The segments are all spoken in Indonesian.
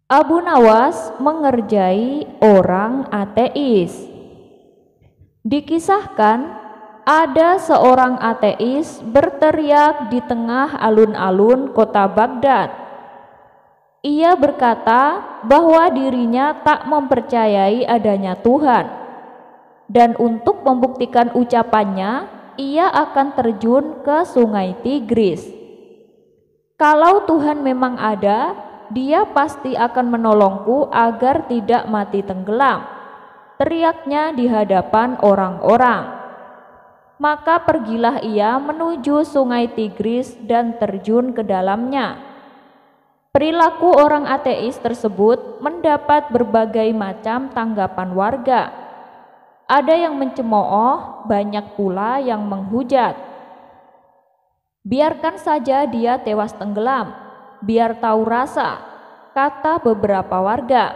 Abu Nawas mengerjai orang ateis. Dikisahkan ada seorang ateis berteriak di tengah alun-alun kota Baghdad. Ia berkata bahwa dirinya tak mempercayai adanya Tuhan, dan untuk membuktikan ucapannya, ia akan terjun ke sungai Tigris. Kalau Tuhan memang ada, Dia pasti akan menolongku agar tidak mati tenggelam, teriaknya di hadapan orang-orang. Maka pergilah ia menuju sungai Tigris dan terjun ke dalamnya. Perilaku orang ateis tersebut mendapat berbagai macam tanggapan warga. Ada yang mencemooh, banyak pula yang menghujat. Biarkan saja dia tewas tenggelam, biar tahu rasa, kata beberapa warga.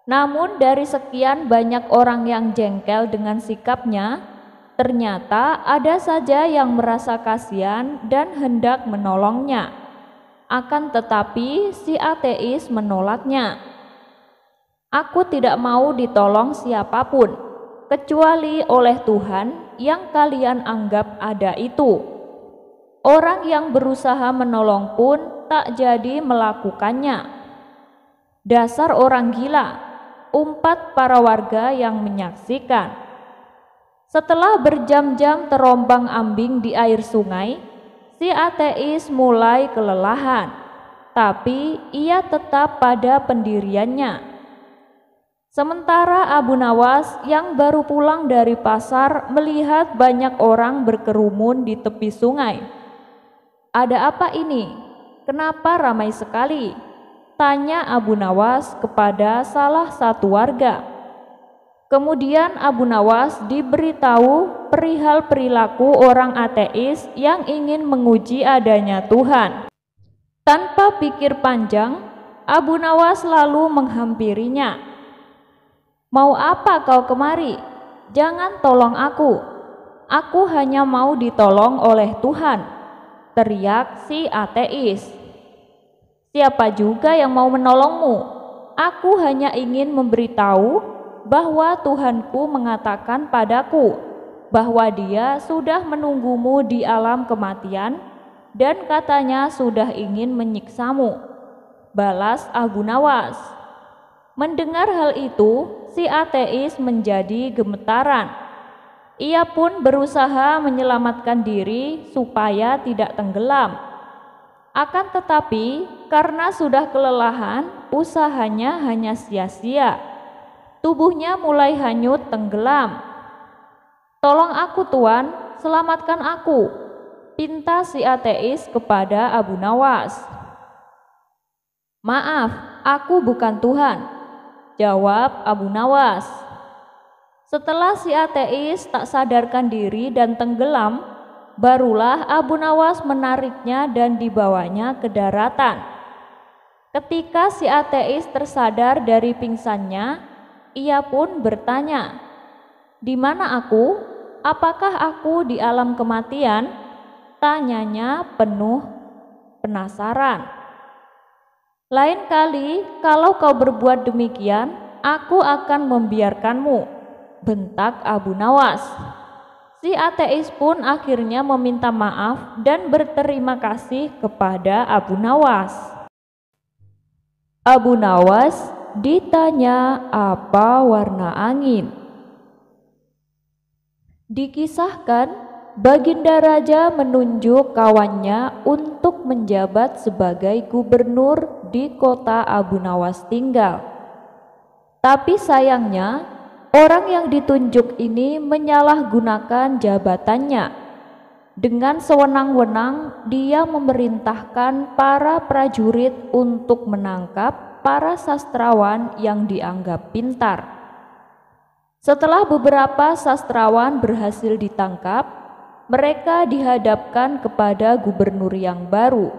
Namun dari sekian banyak orang yang jengkel dengan sikapnya, ternyata ada saja yang merasa kasihan dan hendak menolongnya. Akan tetapi si ateis menolaknya. Aku tidak mau ditolong siapapun, kecuali oleh Tuhan yang kalian anggap ada itu. Orang yang berusaha menolong pun tak jadi melakukannya. Dasar orang gila, umpat para warga yang menyaksikan. Setelah berjam-jam terombang-ambing di air sungai, si ateis mulai kelelahan, tapi ia tetap pada pendiriannya. Sementara Abu Nawas yang baru pulang dari pasar melihat banyak orang berkerumun di tepi sungai. "Ada apa ini? Kenapa ramai sekali?" tanya Abu Nawas kepada salah satu warga. Kemudian Abu Nawas diberitahu perihal perilaku orang ateis yang ingin menguji adanya Tuhan. Tanpa pikir panjang, Abu Nawas lalu menghampirinya. "Mau apa kau kemari? Jangan tolong aku. Aku hanya mau ditolong oleh Tuhan," teriak si ateis. "Siapa juga yang mau menolongmu? Aku hanya ingin memberitahu bahwa Tuhanku mengatakan padaku bahwa Dia sudah menunggumu di alam kematian dan katanya sudah ingin menyiksamu," balas Abu Nawas. Mendengar hal itu, si ateis menjadi gemetaran. Ia pun berusaha menyelamatkan diri supaya tidak tenggelam. Akan tetapi, karena sudah kelelahan, usahanya hanya sia-sia. Tubuhnya mulai hanyut tenggelam. "Tolong aku, Tuan, selamatkan aku," pinta si ateis kepada Abu Nawas. "Maaf, aku bukan Tuhan," jawab Abu Nawas. Setelah si ateis tak sadarkan diri dan tenggelam, barulah Abu Nawas menariknya dan dibawanya ke daratan. Ketika si ateis tersadar dari pingsannya, ia pun bertanya, "Di mana aku? Apakah aku di alam kematian?" tanyanya penuh penasaran. "Lain kali kalau kau berbuat demikian, aku akan membiarkanmu," bentak Abu Nawas. Si ateis pun akhirnya meminta maaf dan berterima kasih kepada Abu Nawas. Abu Nawas ditanya apa warna angin. Dikisahkan, Baginda Raja menunjuk kawannya untuk menjabat sebagai gubernur di kota Abu Nawas tinggal. Tapi sayangnya, orang yang ditunjuk ini menyalahgunakan jabatannya. Dengan sewenang-wenang, dia memerintahkan para prajurit untuk menangkap para sastrawan yang dianggap pintar. Setelah beberapa sastrawan berhasil ditangkap, mereka dihadapkan kepada gubernur yang baru.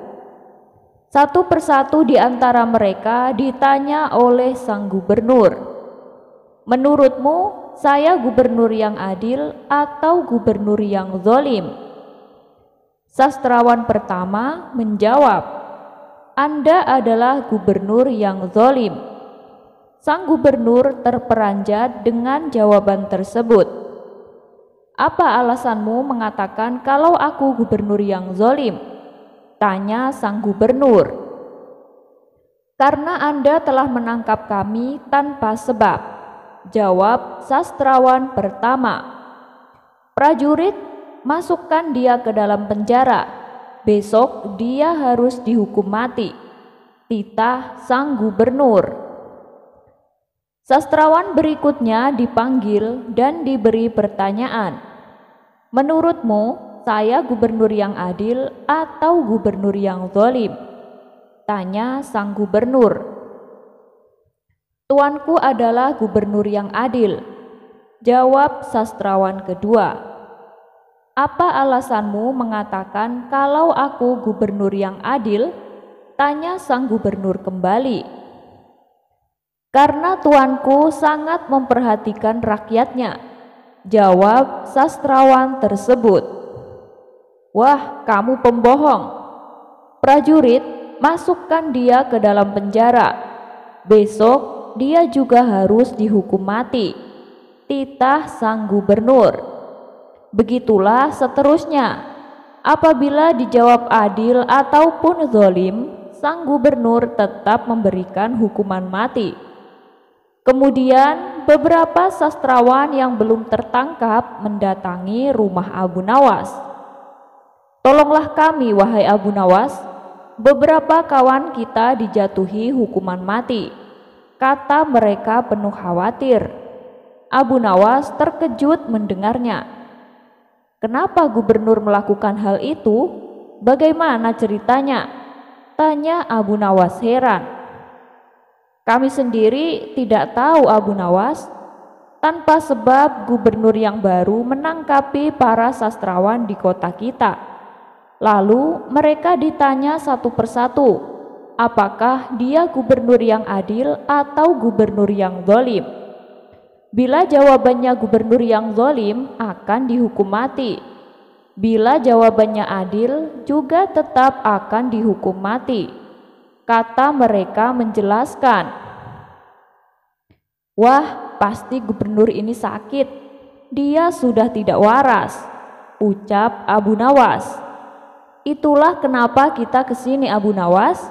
Satu persatu di antara mereka ditanya oleh sang gubernur, "Menurutmu, saya gubernur yang adil atau gubernur yang zalim?" Sastrawan pertama menjawab, Anda adalah gubernur yang zalim. Sang gubernur terperanjat dengan jawaban tersebut. Apa alasanmu mengatakan kalau aku gubernur yang zalim? Tanya sang gubernur. Karena Anda telah menangkap kami tanpa sebab, jawab sastrawan pertama. Prajurit, masukkan dia ke dalam penjara. Besok dia harus dihukum mati. Titah sang gubernur. Sastrawan berikutnya dipanggil dan diberi pertanyaan. Menurutmu, saya gubernur yang adil atau gubernur yang zalim? Tanya sang gubernur. Tuanku adalah gubernur yang adil, jawab sastrawan kedua. Apa alasanmu mengatakan kalau aku gubernur yang adil? Tanya sang gubernur kembali. Karena tuanku sangat memperhatikan rakyatnya, jawab sastrawan tersebut. Wah, kamu pembohong. Prajurit, masukkan dia ke dalam penjara. Besok dia juga harus dihukum mati. Titah sang gubernur. Begitulah seterusnya. Apabila dijawab adil ataupun zalim, sang gubernur tetap memberikan hukuman mati. Kemudian beberapa sastrawan yang belum tertangkap mendatangi rumah Abu Nawas. Tolonglah kami, wahai Abu Nawas. Beberapa kawan kita dijatuhi hukuman mati, kata mereka penuh khawatir. Abu Nawas terkejut mendengarnya. Kenapa gubernur melakukan hal itu? Bagaimana ceritanya? Tanya Abu Nawas heran. Kami sendiri tidak tahu, Abu Nawas. Tanpa sebab gubernur yang baru menangkapi para sastrawan di kota kita. Lalu mereka ditanya satu persatu, apakah dia gubernur yang adil atau gubernur yang zalim? Bila jawabannya gubernur yang zalim, akan dihukum mati. Bila jawabannya adil, juga tetap akan dihukum mati, kata mereka menjelaskan. Wah, pasti gubernur ini sakit. Dia sudah tidak waras, ucap Abu Nawas. Itulah kenapa kita kesini, Abu Nawas.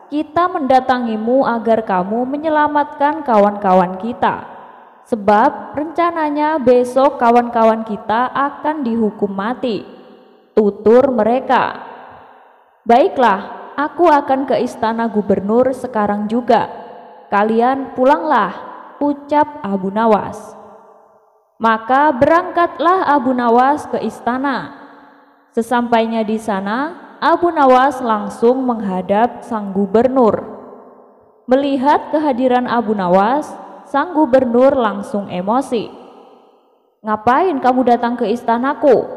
Kita mendatangimu agar kamu menyelamatkan kawan-kawan kita. Sebab rencananya besok kawan-kawan kita akan dihukum mati, tutur mereka. Baiklah, aku akan ke istana gubernur sekarang juga. Kalian pulanglah, ucap Abu Nawas. Maka berangkatlah Abu Nawas ke istana. Sesampainya di sana, Abu Nawas langsung menghadap sang gubernur. Melihat kehadiran Abu Nawas, sang gubernur langsung emosi. Ngapain kamu datang ke istanaku?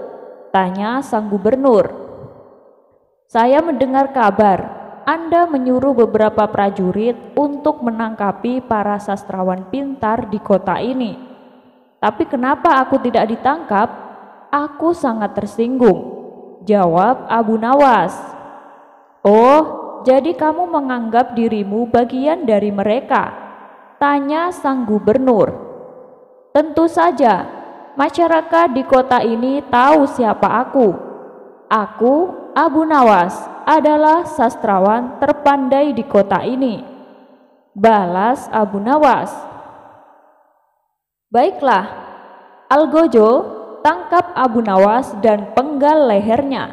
Tanya sang gubernur. Saya mendengar kabar Anda menyuruh beberapa prajurit untuk menangkapi para sastrawan pintar di kota ini. Tapi kenapa aku tidak ditangkap? Aku sangat tersinggung, jawab Abu Nawas. Oh, jadi kamu menganggap dirimu bagian dari mereka? Tanya sang gubernur. Tentu saja, masyarakat di kota ini tahu siapa aku. Aku, Abu Nawas, adalah sastrawan terpandai di kota ini, balas Abu Nawas. Baiklah, Algojo, tangkap Abu Nawas dan penggal lehernya,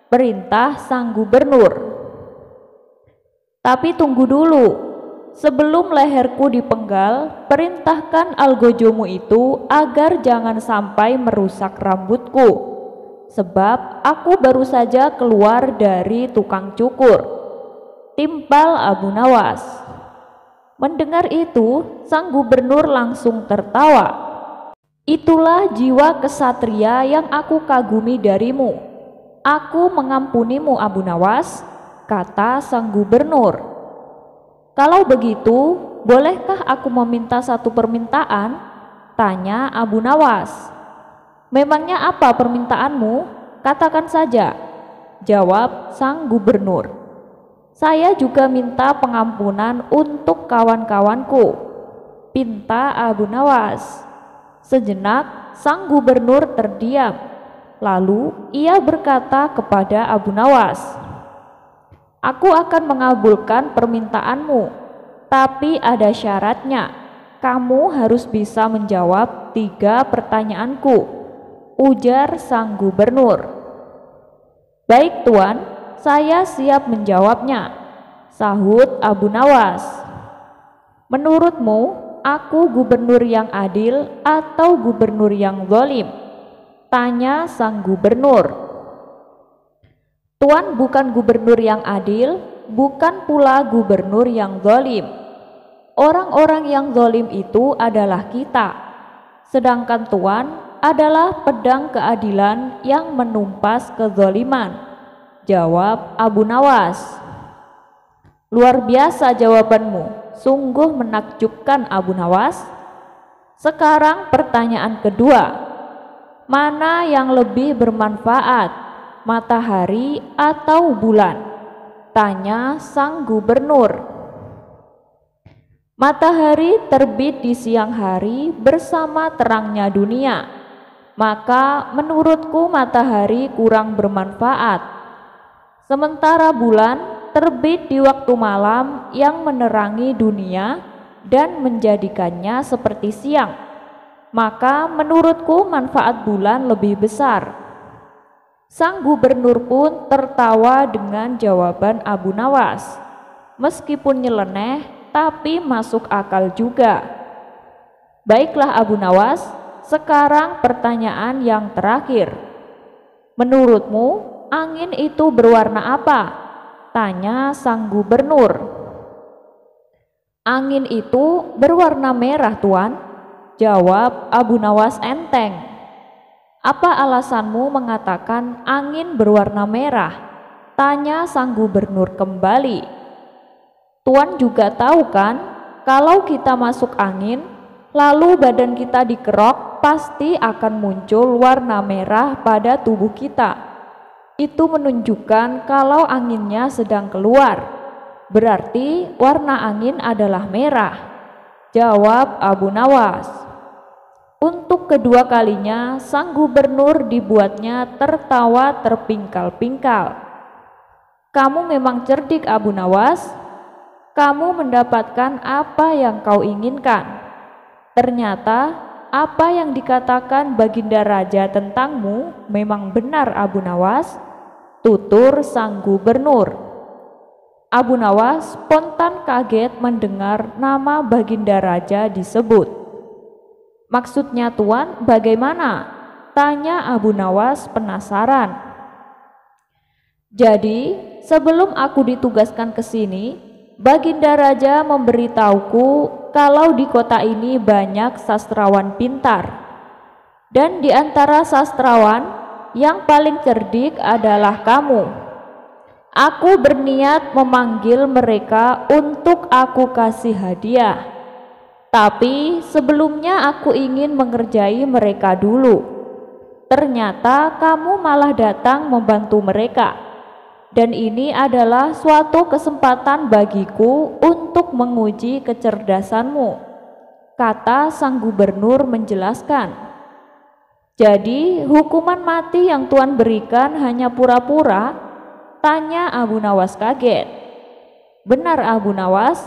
perintah sang gubernur. Tapi tunggu dulu. Sebelum leherku dipenggal, perintahkan algojomu itu agar jangan sampai merusak rambutku, sebab aku baru saja keluar dari tukang cukur, timpal Abu Nawas. Mendengar itu, sang gubernur langsung tertawa. Itulah jiwa kesatria yang aku kagumi darimu. Aku mengampunimu, Abu Nawas, kata sang gubernur. Kalau begitu, bolehkah aku meminta satu permintaan? Tanya Abu Nawas. Memangnya apa permintaanmu? Katakan saja, jawab sang gubernur. Saya juga minta pengampunan untuk kawan-kawanku, pinta Abu Nawas. Sejenak sang gubernur terdiam. Lalu ia berkata kepada Abu Nawas, "Aku akan mengabulkan permintaanmu, tapi ada syaratnya. Kamu harus bisa menjawab 3 pertanyaanku," ujar sang gubernur. "Baik Tuan, saya siap menjawabnya," sahut Abu Nawas. "Menurutmu, aku gubernur yang adil atau gubernur yang zalim?" tanya sang gubernur. "Tuan bukan gubernur yang adil, bukan pula gubernur yang zalim. Orang-orang yang zalim itu adalah kita, sedangkan Tuan adalah pedang keadilan yang menumpas kezaliman," jawab Abu Nawas. "Luar biasa jawabanmu, sungguh menakjubkan Abu Nawas. Sekarang pertanyaan kedua, mana yang lebih bermanfaat, matahari atau bulan?" tanya sang gubernur. "Matahari terbit di siang hari bersama terangnya dunia, maka menurutku matahari kurang bermanfaat. Sementara bulan terbit di waktu malam yang menerangi dunia dan menjadikannya seperti siang, maka menurutku manfaat bulan lebih besar." Sang gubernur pun tertawa dengan jawaban Abu Nawas. Meskipun nyeleneh, tapi masuk akal juga. "Baiklah Abu Nawas, sekarang pertanyaan yang terakhir. Menurutmu angin itu berwarna apa?" tanya sang gubernur. "Angin itu berwarna merah Tuan," jawab Abu Nawas enteng. "Apa alasanmu mengatakan angin berwarna merah?" tanya sang gubernur kembali. "Tuan juga tahu kan, kalau kita masuk angin, lalu badan kita dikerok, pasti akan muncul warna merah pada tubuh kita. Itu menunjukkan kalau anginnya sedang keluar. Berarti warna angin adalah merah," jawab Abu Nawas. Untuk kedua kalinya sang gubernur dibuatnya tertawa terpingkal-pingkal. "Kamu memang cerdik Abu Nawas. Kamu mendapatkan apa yang kau inginkan. Ternyata apa yang dikatakan Baginda Raja tentangmu memang benar Abu Nawas," tutur sang gubernur. Abu Nawas spontan kaget mendengar nama Baginda Raja disebut. "Maksudnya Tuan bagaimana?" tanya Abu Nawas penasaran. "Jadi sebelum aku ditugaskan ke sini, Baginda Raja memberitahuku kalau di kota ini banyak sastrawan pintar, dan di antara sastrawan yang paling cerdik adalah kamu. Aku berniat memanggil mereka untuk aku kasih hadiah. Tapi sebelumnya aku ingin mengerjai mereka dulu. Ternyata kamu malah datang membantu mereka. Dan ini adalah suatu kesempatan bagiku untuk menguji kecerdasanmu," kata sang gubernur menjelaskan. "Jadi hukuman mati yang Tuan berikan hanya pura-pura?" tanya Abu Nawas kaget. "Benar Abu Nawas,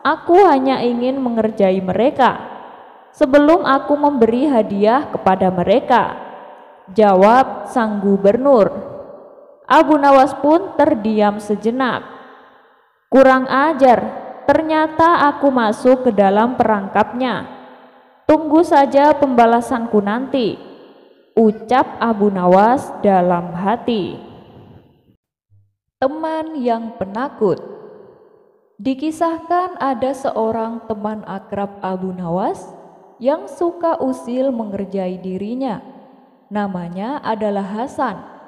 aku hanya ingin mengerjai mereka sebelum aku memberi hadiah kepada mereka," jawab sang gubernur. Abu Nawas pun terdiam sejenak. "Kurang ajar, ternyata aku masuk ke dalam perangkapnya. Tunggu saja pembalasanku nanti," ucap Abu Nawas dalam hati. Teman yang penakut. Dikisahkan ada seorang teman akrab Abu Nawas yang suka usil mengerjai dirinya. Namanya adalah Hasan.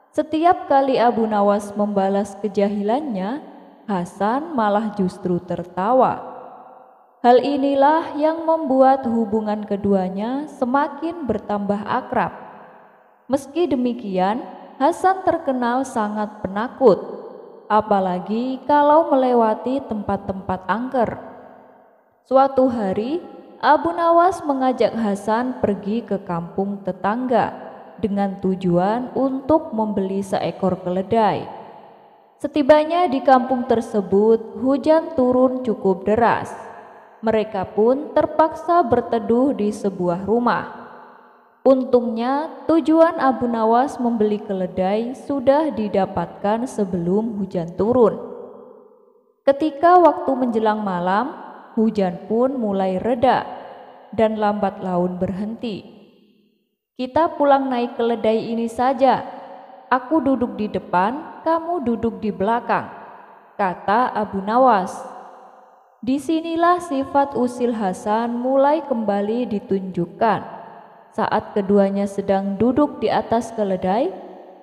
Setiap kali Abu Nawas membalas kejahilannya, Hasan malah justru tertawa. Hal inilah yang membuat hubungan keduanya semakin bertambah akrab. Meski demikian, Hasan terkenal sangat penakut. apalagi kalau melewati tempat-tempat angker. Suatu hari, Abu Nawas mengajak Hasan pergi ke kampung tetangga dengan tujuan untuk membeli seekor keledai. Setibanya di kampung tersebut, hujan turun cukup deras. Mereka pun terpaksa berteduh di sebuah rumah. Untungnya, tujuan Abu Nawas membeli keledai sudah didapatkan sebelum hujan turun. Ketika waktu menjelang malam, hujan pun mulai reda dan lambat laun berhenti. "Kita pulang naik keledai ini saja. Aku duduk di depan, kamu duduk di belakang," kata Abu Nawas. Disinilah sifat usil Hasan mulai kembali ditunjukkan. Saat keduanya sedang duduk di atas keledai,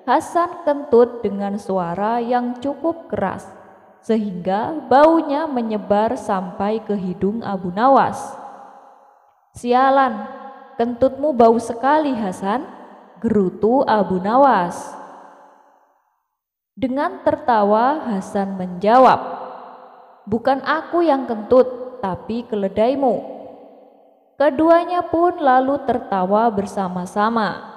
Hasan kentut dengan suara yang cukup keras, sehingga baunya menyebar sampai ke hidung Abu Nawas. "Sialan, kentutmu bau sekali, Hasan," gerutu Abu Nawas. Dengan tertawa, Hasan menjawab, "Bukan aku yang kentut, tapi keledaimu." Keduanya pun lalu tertawa bersama-sama.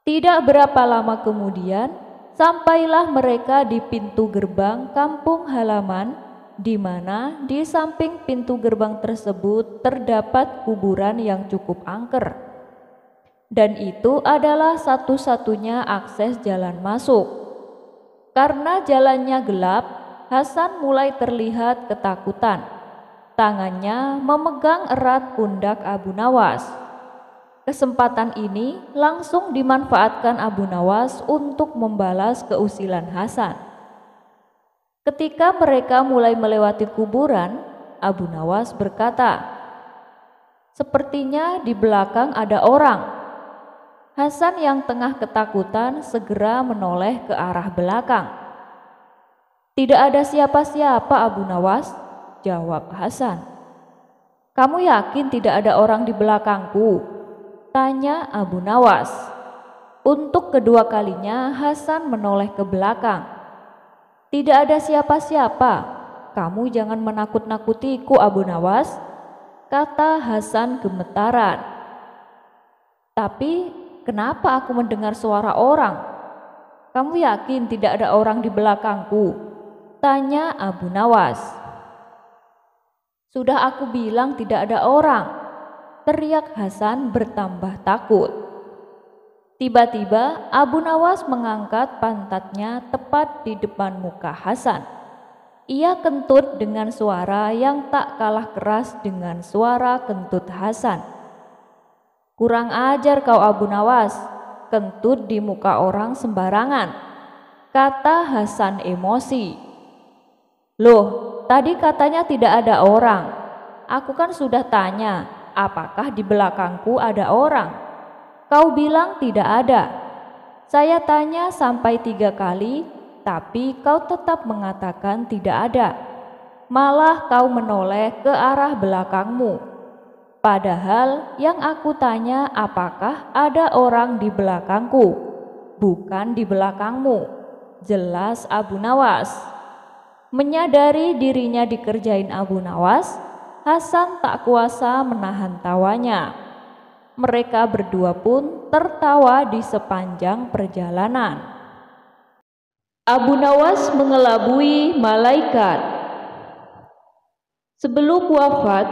Tidak berapa lama kemudian, sampailah mereka di pintu gerbang kampung halaman, di mana di samping pintu gerbang tersebut terdapat kuburan yang cukup angker. Dan itu adalah satu-satunya akses jalan masuk. Karena jalannya gelap, Hasan mulai terlihat ketakutan. Tangannya memegang erat pundak Abu Nawas. Kesempatan ini langsung dimanfaatkan Abu Nawas untuk membalas keusilan Hasan. Ketika mereka mulai melewati kuburan, Abu Nawas berkata, "Sepertinya di belakang ada orang." Hasan yang tengah ketakutan segera menoleh ke arah belakang. "Tidak ada siapa-siapa, Abu Nawas," jawab Hasan. "Kamu yakin tidak ada orang di belakangku?" tanya Abu Nawas. Untuk kedua kalinya Hasan menoleh ke belakang. "Tidak ada siapa-siapa. Kamu jangan menakut-nakutiku, Abu Nawas," kata Hasan gemetaran. "Tapi kenapa aku mendengar suara orang? Kamu yakin tidak ada orang di belakangku?" tanya Abu Nawas. "Sudah aku bilang tidak ada orang," teriak Hasan bertambah takut. Tiba-tiba Abu Nawas mengangkat pantatnya tepat di depan muka Hasan. Ia kentut dengan suara yang tak kalah keras dengan suara kentut Hasan. "Kurang ajar kau, Abu Nawas, kentut di muka orang sembarangan," kata Hasan emosi. "Loh, tadi katanya tidak ada orang. Aku kan sudah tanya, apakah di belakangku ada orang? Kau bilang tidak ada. Saya tanya sampai 3 kali, tapi kau tetap mengatakan tidak ada. Malah kau menoleh ke arah belakangmu. Padahal yang aku tanya apakah ada orang di belakangku, bukan di belakangmu," jelas Abu Nawas. Menyadari dirinya dikerjain Abu Nawas, Hasan tak kuasa menahan tawanya. Mereka berdua pun tertawa di sepanjang perjalanan. Abu Nawas mengelabui malaikat. Sebelum wafat,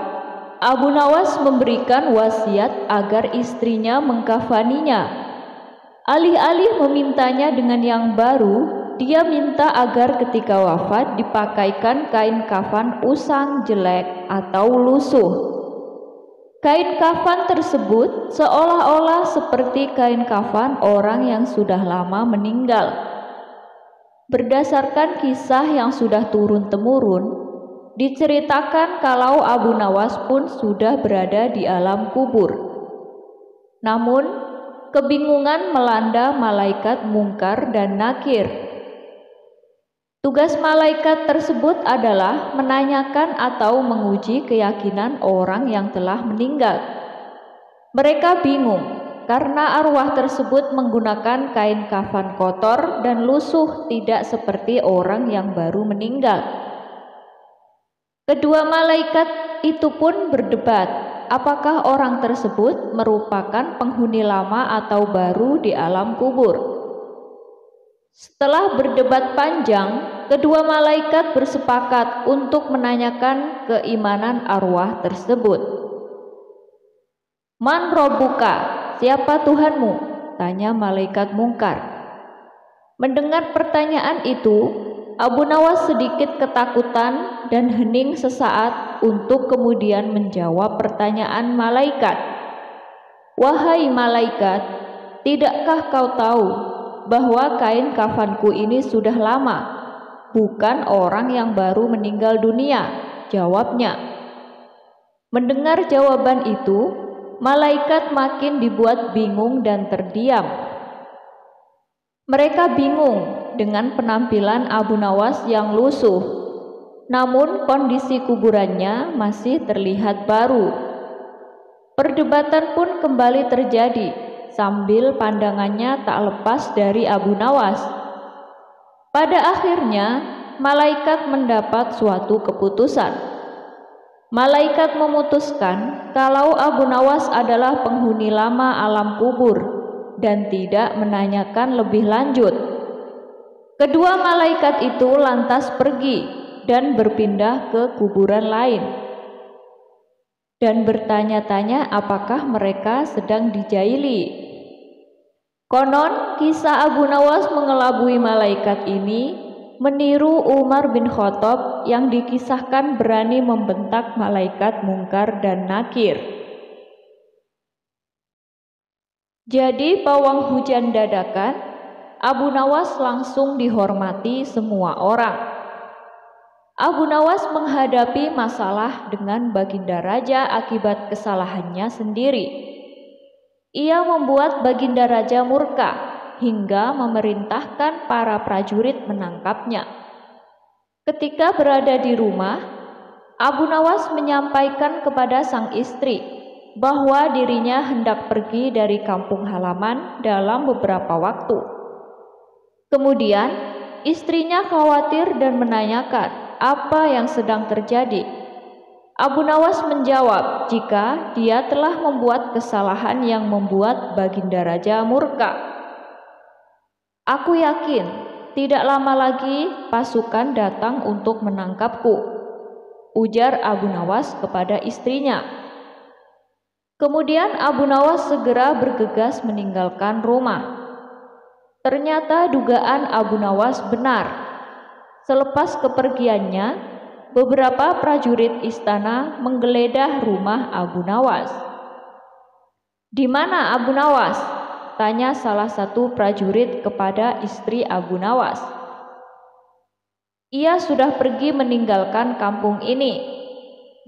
Abu Nawas memberikan wasiat agar istrinya mengkafaninya. Alih-alih memintanya dengan yang baru, dia minta agar ketika wafat dipakaikan kain kafan usang jelek atau lusuh. Kain kafan tersebut seolah-olah seperti kain kafan orang yang sudah lama meninggal. Berdasarkan kisah yang sudah turun-temurun, diceritakan kalau Abu Nawas pun sudah berada di alam kubur. Namun, kebingungan melanda malaikat Mungkar dan Nakir. Tugas malaikat tersebut adalah menanyakan atau menguji keyakinan orang yang telah meninggal. Mereka bingung, karena arwah tersebut menggunakan kain kafan kotor dan lusuh, tidak seperti orang yang baru meninggal. Kedua malaikat itu pun berdebat, apakah orang tersebut merupakan penghuni lama atau baru di alam kubur. Setelah berdebat panjang, kedua malaikat bersepakat untuk menanyakan keimanan arwah tersebut. Man Robbuka, siapa Tuhanmu? Tanya malaikat mungkar. Mendengar pertanyaan itu, Abu Nawas sedikit ketakutan dan hening sesaat untuk kemudian menjawab pertanyaan malaikat. Wahai malaikat, tidakkah kau tahu bahwa kain kafanku ini sudah lama, bukan orang yang baru meninggal dunia? Jawabnya. Mendengar jawaban itu, malaikat makin dibuat bingung dan terdiam. Mereka bingung dengan penampilan Abu Nawas yang lusuh, namun kondisi kuburannya masih terlihat baru. Perdebatan pun kembali terjadi, sambil pandangannya tak lepas dari Abu Nawas. Pada akhirnya, malaikat mendapat suatu keputusan. Malaikat memutuskan kalau Abu Nawas adalah penghuni lama alam kubur dan tidak menanyakan lebih lanjut. Kedua malaikat itu lantas pergi dan berpindah ke kuburan lain dan bertanya-tanya apakah mereka sedang dijaili. Konon kisah Abu Nawas mengelabui malaikat ini meniru Umar bin Khattab yang dikisahkan berani membentak malaikat mungkar dan nakir. Jadi pawang hujan dadakan, Abu Nawas langsung dihormati semua orang. Abu Nawas menghadapi masalah dengan Baginda Raja akibat kesalahannya sendiri. Ia membuat Baginda Raja murka hingga memerintahkan para prajurit menangkapnya. Ketika berada di rumah, Abu Nawas menyampaikan kepada sang istri bahwa dirinya hendak pergi dari kampung halaman dalam beberapa waktu. Kemudian, istrinya khawatir dan menanyakan apa yang sedang terjadi. Abu Nawas menjawab jika dia telah membuat kesalahan yang membuat Baginda Raja murka. Aku yakin tidak lama lagi pasukan datang untuk menangkapku, ujar Abu Nawas kepada istrinya. Kemudian Abu Nawas segera bergegas meninggalkan rumah. Ternyata dugaan Abu Nawas benar. Selepas kepergiannya, beberapa prajurit istana menggeledah rumah Abu Nawas. "Di mana Abu Nawas?" tanya salah satu prajurit kepada istri Abu Nawas. "Ia sudah pergi meninggalkan kampung ini,"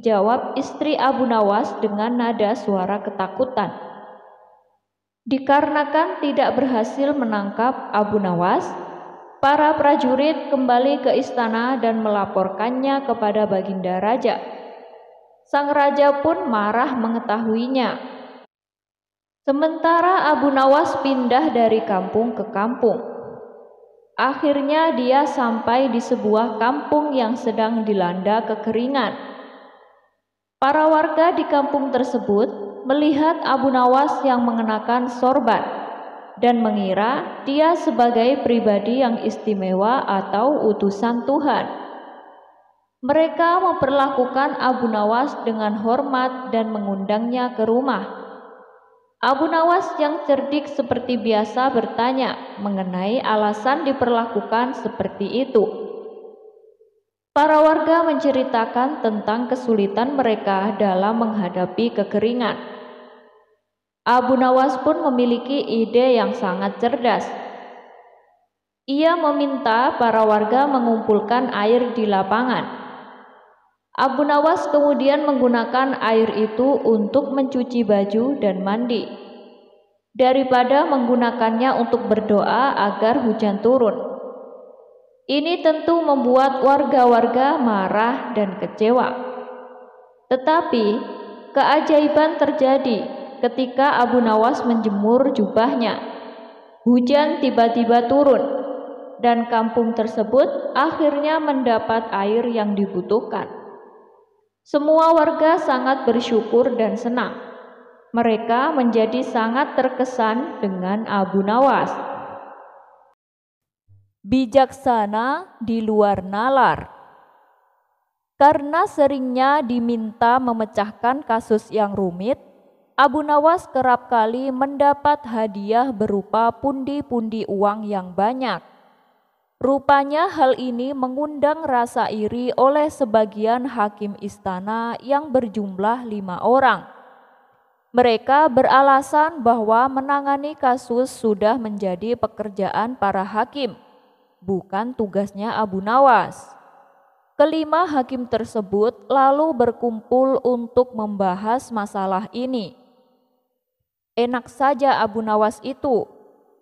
jawab istri Abu Nawas dengan nada suara ketakutan. Dikarenakan tidak berhasil menangkap Abu Nawas, para prajurit kembali ke istana dan melaporkannya kepada Baginda Raja. Sang raja pun marah mengetahuinya. Sementara Abu Nawas pindah dari kampung ke kampung. Akhirnya dia sampai di sebuah kampung yang sedang dilanda kekeringan. Para warga di kampung tersebut melihat Abu Nawas yang mengenakan sorban dan mengira dia sebagai pribadi yang istimewa atau utusan Tuhan. Mereka memperlakukan Abu Nawas dengan hormat dan mengundangnya ke rumah. Abu Nawas yang cerdik seperti biasa bertanya mengenai alasan diperlakukan seperti itu. Para warga menceritakan tentang kesulitan mereka dalam menghadapi kekeringan. Abu Nawas pun memiliki ide yang sangat cerdas. Ia meminta para warga mengumpulkan air di lapangan. Abu Nawas kemudian menggunakan air itu untuk mencuci baju dan mandi, daripada menggunakannya untuk berdoa agar hujan turun. Ini tentu membuat warga-warga marah dan kecewa. Tetapi keajaiban terjadi. ketika Abu Nawas menjemur jubahnya. Hujan tiba-tiba turun, dan kampung tersebut akhirnya mendapat air yang dibutuhkan. Semua warga sangat bersyukur dan senang. Mereka menjadi sangat terkesan dengan Abu Nawas. Bijaksana di luar nalar. Karena seringnya diminta memecahkan kasus yang rumit, Abu Nawas kerap kali mendapat hadiah berupa pundi-pundi uang yang banyak. Rupanya hal ini mengundang rasa iri oleh sebagian hakim istana yang berjumlah 5 orang. Mereka beralasan bahwa menangani kasus sudah menjadi pekerjaan para hakim, bukan tugasnya Abu Nawas. Kelima hakim tersebut lalu berkumpul untuk membahas masalah ini. Enak saja Abu Nawas itu.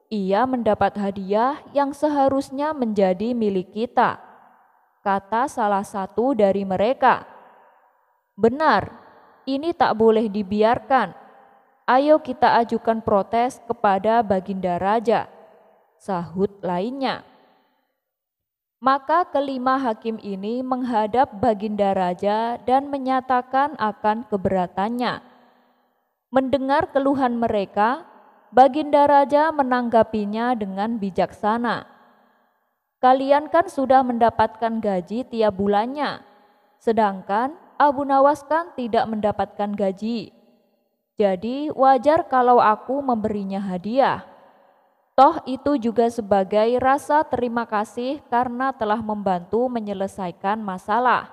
Ia mendapat hadiah yang seharusnya menjadi milik kita, kata salah satu dari mereka. Benar, ini tak boleh dibiarkan. Ayo kita ajukan protes kepada Baginda Raja, sahut lainnya. Maka kelima hakim ini menghadap Baginda Raja dan menyatakan akan keberatannya. Mendengar keluhan mereka, Baginda Raja menanggapinya dengan bijaksana. Kalian kan sudah mendapatkan gaji tiap bulannya, sedangkan Abu Nawas kan tidak mendapatkan gaji. Jadi wajar kalau aku memberinya hadiah. Toh itu juga sebagai rasa terima kasih karena telah membantu menyelesaikan masalah,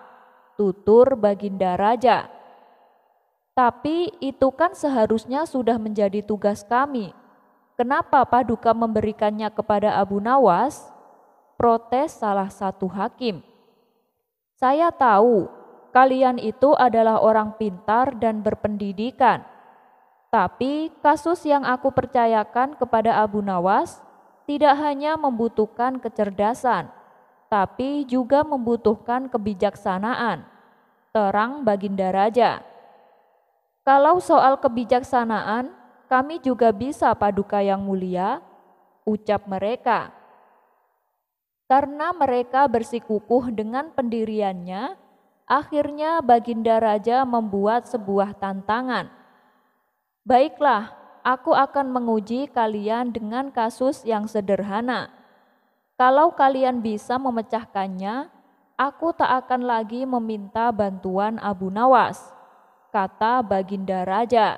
tutur Baginda Raja. Tapi itu kan seharusnya sudah menjadi tugas kami. Kenapa Paduka memberikannya kepada Abu Nawas? Protes salah satu hakim. Saya tahu kalian itu adalah orang pintar dan berpendidikan. Tapi kasus yang aku percayakan kepada Abu Nawas tidak hanya membutuhkan kecerdasan, tapi juga membutuhkan kebijaksanaan, terang Baginda Raja. Kalau soal kebijaksanaan, kami juga bisa Paduka yang mulia, ucap mereka. Karena mereka bersikukuh dengan pendiriannya, akhirnya Baginda Raja membuat sebuah tantangan. Baiklah, aku akan menguji kalian dengan kasus yang sederhana. Kalau kalian bisa memecahkannya, aku tak akan lagi meminta bantuan Abu Nawas, kata Baginda Raja.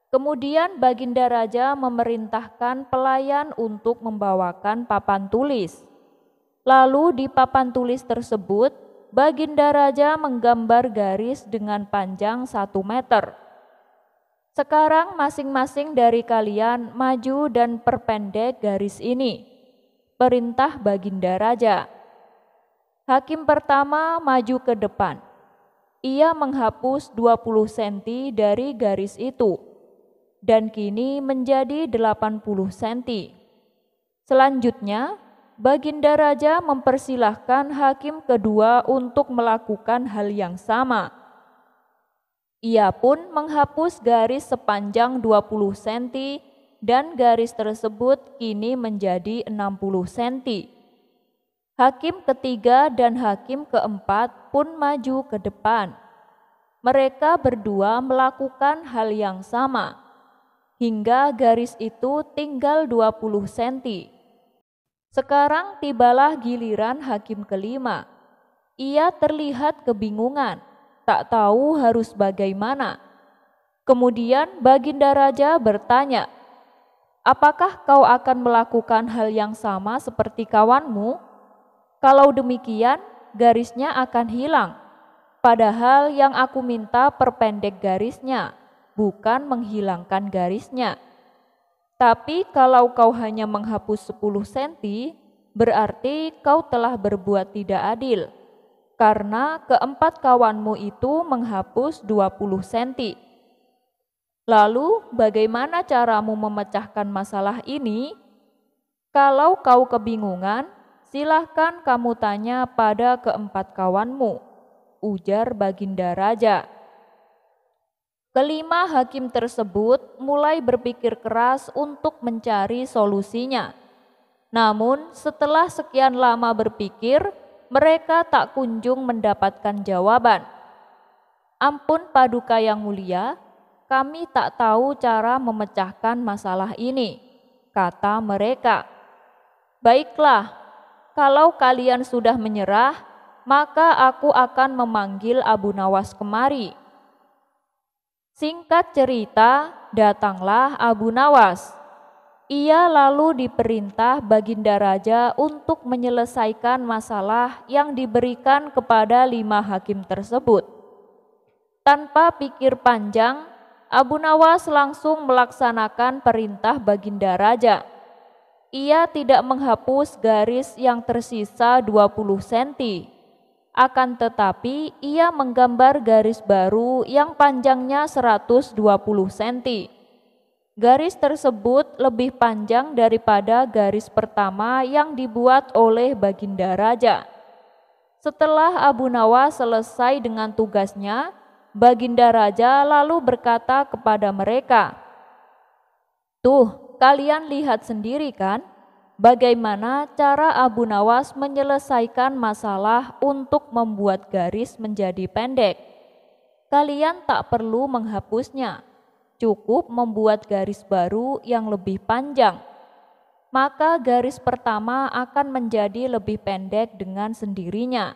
Kemudian Baginda Raja memerintahkan pelayan untuk membawakan papan tulis. Lalu di papan tulis tersebut, Baginda Raja menggambar garis dengan panjang 1 meter. Sekarang masing-masing dari kalian maju dan perpendek garis ini, perintah Baginda Raja. Hakim pertama maju ke depan. Ia menghapus 20 cm dari garis itu, dan kini menjadi 80 cm. Selanjutnya, Baginda Raja mempersilahkan hakim kedua untuk melakukan hal yang sama. Ia pun menghapus garis sepanjang 20 cm dan garis tersebut kini menjadi 60 cm. Hakim ketiga dan hakim keempat pun maju ke depan. Mereka berdua melakukan hal yang sama, hingga garis itu tinggal 20 cm. Sekarang tibalah giliran hakim kelima. Ia terlihat kebingungan, tak tahu harus bagaimana. Kemudian Baginda Raja bertanya, "Apakah kau akan melakukan hal yang sama seperti kawanmu? Kalau demikian, garisnya akan hilang. Padahal yang aku minta perpendek garisnya, bukan menghilangkan garisnya. Tapi kalau kau hanya menghapus 10 cm, berarti kau telah berbuat tidak adil, karena keempat kawanmu itu menghapus 20 cm. Lalu bagaimana caramu memecahkan masalah ini? Kalau kau kebingungan, silahkan kamu tanya pada keempat kawanmu, ujar Baginda Raja. Kelima hakim tersebut mulai berpikir keras untuk mencari solusinya. Namun setelah sekian lama berpikir, mereka tak kunjung mendapatkan jawaban. "Ampun Paduka yang mulia, kami tak tahu cara memecahkan masalah ini," kata mereka. "Baiklah, kalau kalian sudah menyerah, maka aku akan memanggil Abu Nawas kemari." Singkat cerita, datanglah Abu Nawas. Ia lalu diperintah Baginda Raja untuk menyelesaikan masalah yang diberikan kepada 5 hakim tersebut. Tanpa pikir panjang, Abu Nawas langsung melaksanakan perintah Baginda Raja. Ia tidak menghapus garis yang tersisa 20 cm. Akan tetapi ia menggambar garis baru yang panjangnya 120 cm. Garis tersebut lebih panjang daripada garis pertama yang dibuat oleh Baginda Raja. Setelah Abu Nawas selesai dengan tugasnya, Baginda Raja lalu berkata kepada mereka, "Tuh, kalian lihat sendiri kan, bagaimana cara Abu Nawas menyelesaikan masalah untuk membuat garis menjadi pendek. Kalian tak perlu menghapusnya, cukup membuat garis baru yang lebih panjang. Maka garis pertama akan menjadi lebih pendek dengan sendirinya."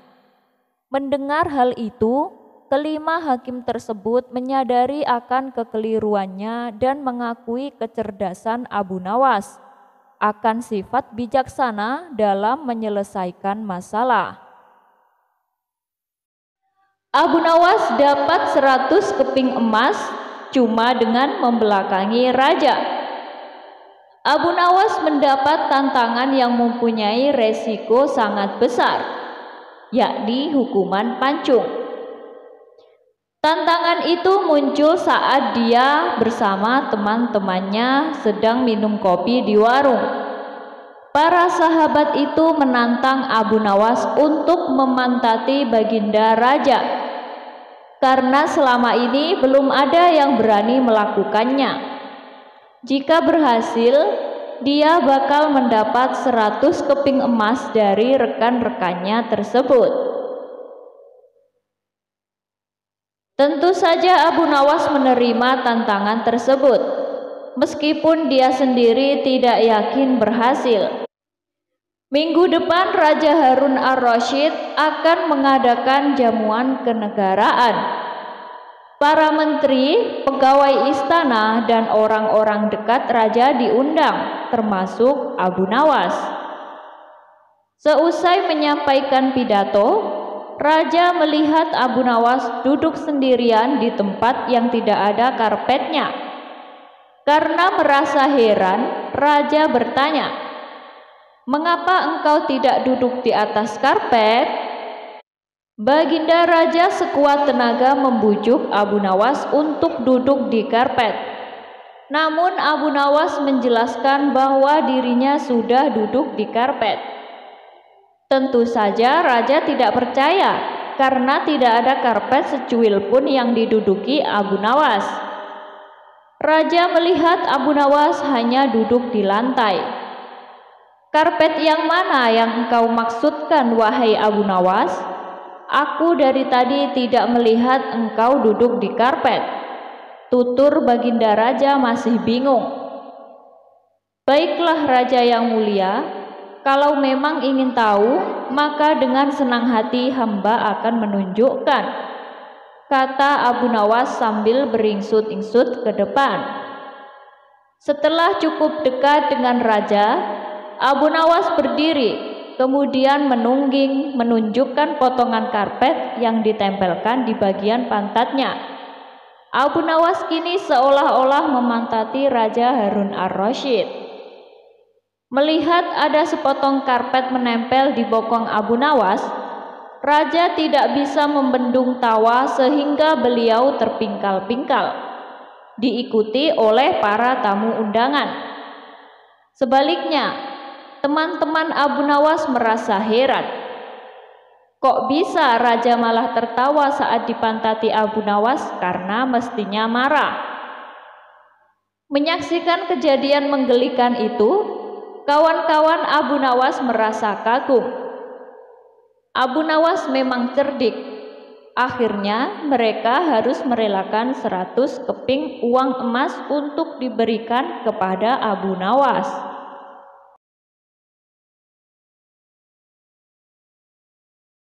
Mendengar hal itu, kelima hakim tersebut menyadari akan kekeliruannya dan mengakui kecerdasan Abu Nawas akan sifat bijaksana dalam menyelesaikan masalah. Abu Nawas dapat 100 keping emas cuma dengan membelakangi raja. Abu Nawas mendapat tantangan yang mempunyai resiko sangat besar, yakni hukuman pancung. Tantangan itu muncul saat dia bersama teman-temannya sedang minum kopi di warung. Para sahabat itu menantang Abu Nawas untuk memantati Baginda Raja, karena selama ini belum ada yang berani melakukannya. Jika berhasil, dia bakal mendapat 100 keping emas dari rekan-rekannya tersebut. Tentu saja Abu Nawas menerima tantangan tersebut, meskipun dia sendiri tidak yakin berhasil. Minggu depan Raja Harun ar-Rasyid akan mengadakan jamuan kenegaraan. Para menteri, pegawai istana, dan orang-orang dekat raja diundang, termasuk Abu Nawas. Seusai menyampaikan pidato, raja melihat Abu Nawas duduk sendirian di tempat yang tidak ada karpetnya. Karena merasa heran, raja bertanya, "Mengapa engkau tidak duduk di atas karpet?" Baginda Raja sekuat tenaga membujuk Abu Nawas untuk duduk di karpet. Namun Abu Nawas menjelaskan bahwa dirinya sudah duduk di karpet. Tentu saja raja tidak percaya, karena tidak ada karpet secuil pun yang diduduki Abu Nawas. Raja melihat Abu Nawas hanya duduk di lantai. "Karpet yang mana yang engkau maksudkan, wahai Abu Nawas? Aku dari tadi tidak melihat engkau duduk di karpet," tutur Baginda Raja masih bingung. "Baiklah Raja yang mulia, kalau memang ingin tahu, maka dengan senang hati hamba akan menunjukkan," kata Abu Nawas sambil beringsut-ingsut ke depan. Setelah cukup dekat dengan raja, Abu Nawas berdiri, kemudian menunjukkan potongan karpet yang ditempelkan di bagian pantatnya. Abu Nawas kini seolah-olah memantati Raja Harun ar-Rasyid. Melihat ada sepotong karpet menempel di bokong Abu Nawas, raja tidak bisa membendung tawa sehingga beliau terpingkal-pingkal, diikuti oleh para tamu undangan. Sebaliknya, teman-teman Abu Nawas merasa heran. Kok bisa raja malah tertawa saat dipantati Abu Nawas karena mestinya marah? Menyaksikan kejadian menggelikan itu, kawan-kawan Abu Nawas merasa kagum. Abu Nawas memang cerdik. Akhirnya mereka harus merelakan 100 keping uang emas untuk diberikan kepada Abu Nawas.